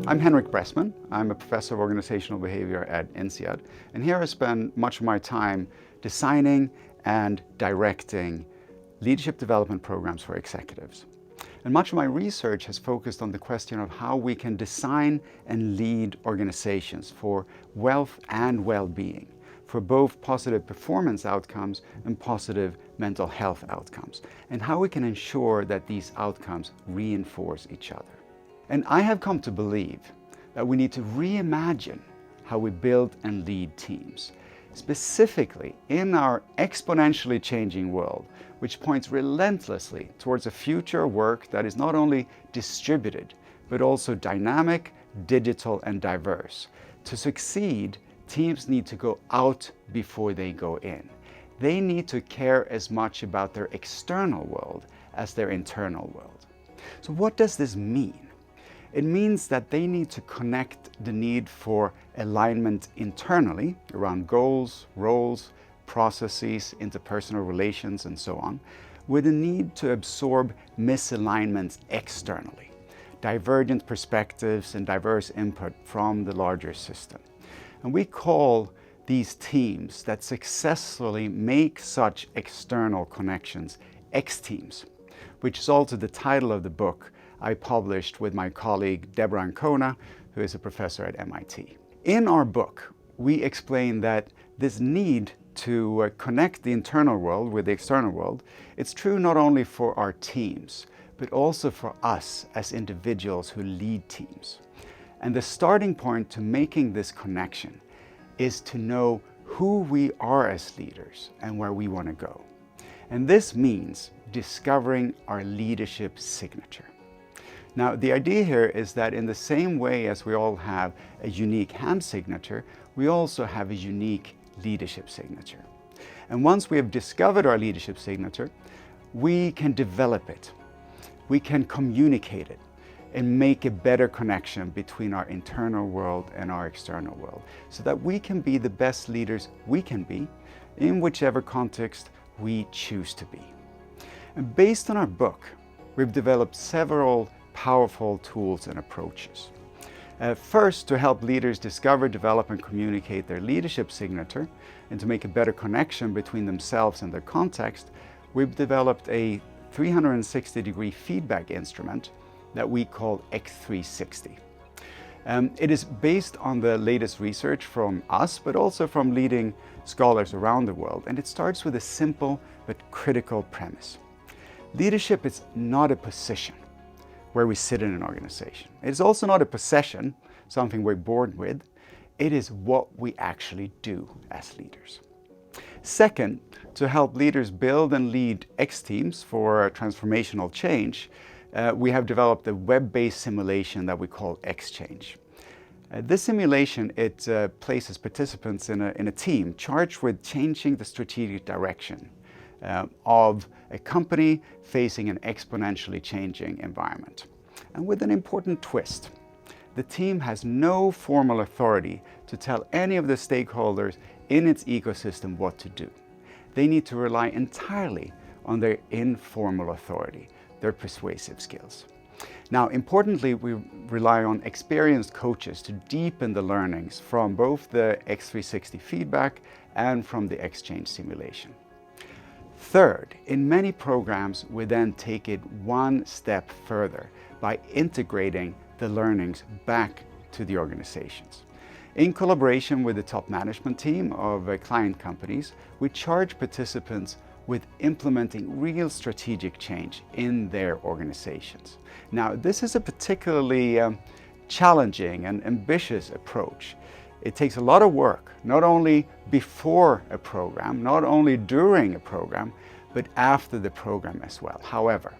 I'm Henrik Bresman. I'm a professor of organizational behavior at INSEAD, and here I spend much of my time designing and directing leadership development programs for executives. And much of my research has focused on the question of how we can design and lead organizations for wealth and well-being, for both positive performance outcomes and positive mental health outcomes, and how we can ensure that these outcomes reinforce each other. And I have come to believe that we need to reimagine how we build and lead teams, specifically in our exponentially changing world, which points relentlessly towards a future of work that is not only distributed, but also dynamic, digital, and diverse. To succeed, teams need to go out before they go in. They need to care as much about their external world as their internal world. So what does this mean? It means that they need to connect the need for alignment internally around goals, roles, processes, interpersonal relations, and so on, with a need to absorb misalignments externally, divergent perspectives and diverse input from the larger system. And we call these teams that successfully make such external connections X-teams, which is also the title of the book I published with my colleague Deborah Ancona, who is a professor at MIT. In our book, we explain that this need to connect the internal world with the external world, it's true not only for our teams, but also for us as individuals who lead teams. And the starting point to making this connection is to know who we are as leaders and where we want to go. And this means discovering our leadership signature. Now, the idea here is that in the same way as we all have a unique hand signature, we also have a unique leadership signature. And once we have discovered our leadership signature, we can develop it, we can communicate it, and make a better connection between our internal world and our external world, so that we can be the best leaders we can be in whichever context we choose to be. And based on our book, we've developed several powerful tools and approaches. First, to help leaders discover, develop, and communicate their leadership signature, and to make a better connection between themselves and their context, we've developed a 360-degree feedback instrument that we call X360. It is based on the latest research from us, but also from leading scholars around the world, and it starts with a simple but critical premise. Leadership is not a position where we sit in an organization. It is also not a possession, something we're born with. It is what we actually do as leaders. Second, to help leaders build and lead X-teams for transformational change, we have developed a web-based simulation that we call X-Change. This simulation, it places participants in a team charged with changing the strategic direction of a company facing an exponentially changing environment. And with an important twist, the team has no formal authority to tell any of the stakeholders in its ecosystem what to do. They need to rely entirely on their informal authority, their persuasive skills. Now, importantly, we rely on experienced coaches to deepen the learnings from both the X360 feedback and from the X-Change simulation. Third, in many programs, we then take it one step further by integrating the learnings back to the organizations. In collaboration with the top management team of client companies, we charge participants with implementing real strategic change in their organizations. Now, this is a particularly challenging and ambitious approach. It takes a lot of work, not only before a program, not only during a program, but after the program as well. However,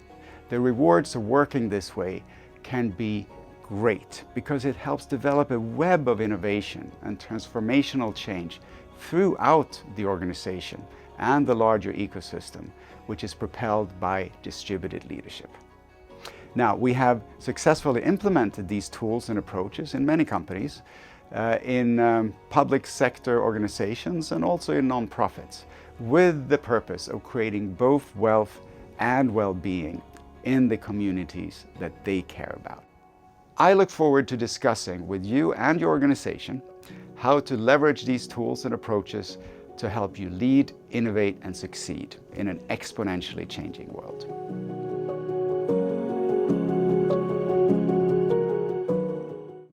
the rewards of working this way can be great because it helps develop a web of innovation and transformational change throughout the organization and the larger ecosystem, which is propelled by distributed leadership. Now, we have successfully implemented these tools and approaches in many companies, in public sector organizations and also in nonprofits, with the purpose of creating both wealth and well-being in the communities that they care about. I look forward to discussing with you and your organization how to leverage these tools and approaches to help you lead, innovate, and succeed in an exponentially changing world.